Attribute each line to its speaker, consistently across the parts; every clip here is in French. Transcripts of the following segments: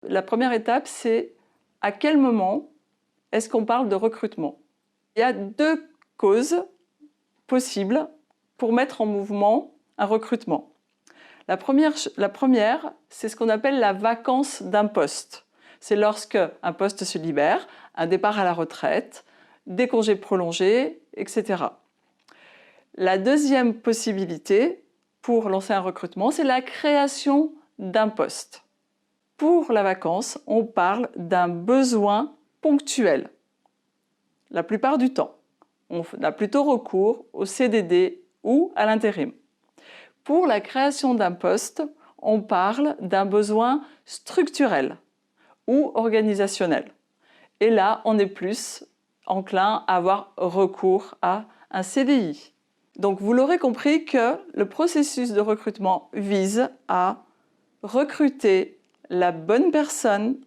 Speaker 1: La première étape, c'est à quel moment est-ce qu'on parle de recrutement? Il y a deux causes possibles pour mettre en mouvement un recrutement. La première, c'est ce qu'on appelle la vacance d'un poste. C'est lorsque un poste se libère, un départ à la retraite, des congés prolongés, etc. La deuxième possibilité pour lancer un recrutement, c'est la création d'un poste. Pour la vacance, on parle d'un besoin ponctuel. La plupart du temps, on a plutôt recours au CDD ou à l'intérim. Pour la création d'un poste, on parle d'un besoin structurel ou organisationnel. Et là, on est plus enclin à avoir recours à un CDI. Donc vous l'aurez compris que le processus de recrutement vise à recruter la bonne personne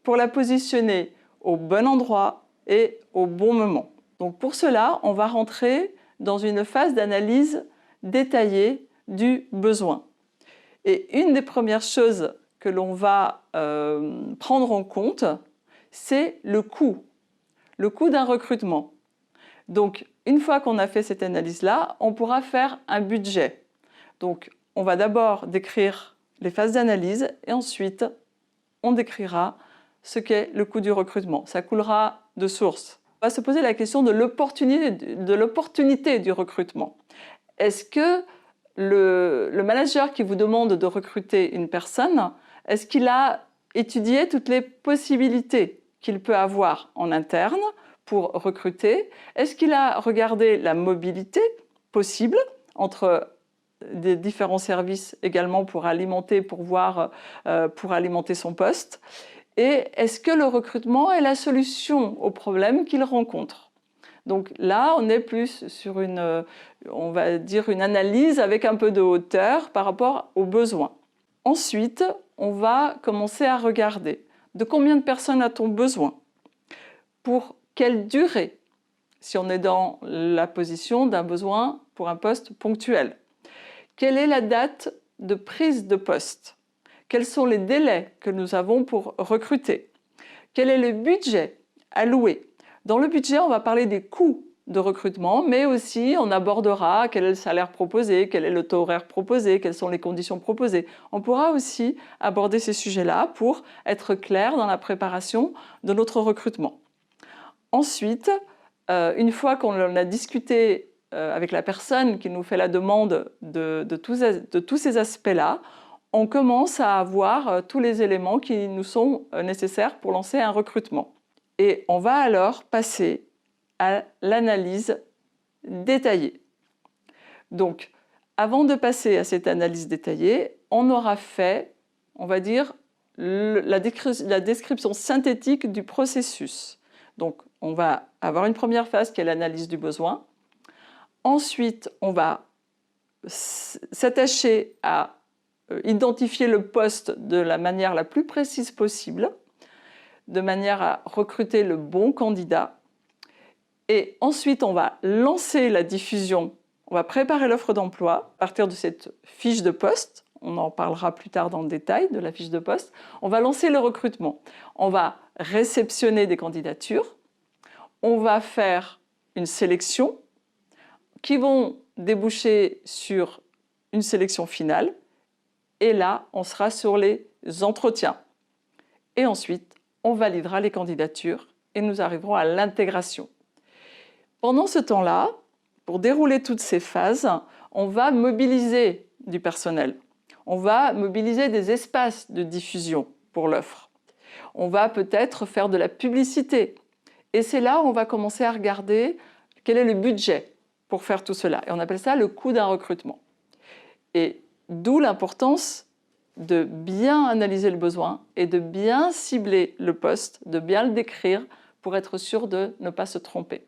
Speaker 1: pour la positionner au bon endroit et au bon moment. Donc pour cela, on va rentrer dans une phase d'analyse détaillée du besoin. Et une des premières choses que l'on va prendre en compte, c'est le coût d'un recrutement. Donc, une fois qu'on a fait cette analyse-là, on pourra faire un budget. Donc, on va d'abord décrire les phases d'analyse et ensuite, on décrira ce qu'est le coût du recrutement. Ça coulera de source. On va se poser la question de l'opportunité du recrutement. Est-ce que le manager qui vous demande de recruter une personne, est-ce qu'il a étudié toutes les possibilités qu'il peut avoir en interne pour recruter? Est-ce qu'il a regardé la mobilité possible entre des différents services également pour alimenter son poste? Et est-ce que le recrutement est la solution aux problèmes qu'il rencontre? Donc là, on est plus sur on va dire une analyse avec un peu de hauteur par rapport aux besoins. Ensuite, on va commencer à regarder de combien de personnes a-t-on besoin? Pour quelle durée? Si on est dans la position d'un besoin pour un poste ponctuel. Quelle est la date de prise de poste? Quels sont les délais que nous avons pour recruter? Quel est le budget alloué? Dans le budget, on va parler des coûts de recrutement, mais aussi on abordera quel est le salaire proposé, quel est le taux horaire proposé, quelles sont les conditions proposées. On pourra aussi aborder ces sujets-là pour être clair dans la préparation de notre recrutement. Ensuite, une fois qu'on a discuté avec la personne qui nous fait la demande de tous ces aspects-là, on commence à avoir tous les éléments qui nous sont nécessaires pour lancer un recrutement. Et on va alors passer à l'analyse détaillée. Donc, avant de passer à cette analyse détaillée, on aura fait, on va dire, la description synthétique du processus. Donc, on va avoir une première phase qui est l'analyse du besoin. Ensuite, on va s'attacher à identifier le poste de la manière la plus précise possible, de manière à recruter le bon candidat. Et ensuite, on va lancer la diffusion, on va préparer l'offre d'emploi à partir de cette fiche de poste. On en parlera plus tard dans le détail de la fiche de poste. On va lancer le recrutement. On va réceptionner des candidatures. On va faire une sélection qui vont déboucher sur une sélection finale. Et là, on sera sur les entretiens. Et ensuite, on validera les candidatures et nous arriverons à l'intégration. Pendant ce temps-là, pour dérouler toutes ces phases, on va mobiliser du personnel. On va mobiliser des espaces de diffusion pour l'offre. On va peut-être faire de la publicité. Et c'est là où on va commencer à regarder quel est le budget pour faire tout cela. Et on appelle ça le coût d'un recrutement. Et d'où l'importance de bien analyser le besoin et de bien cibler le poste, de bien le décrire pour être sûr de ne pas se tromper.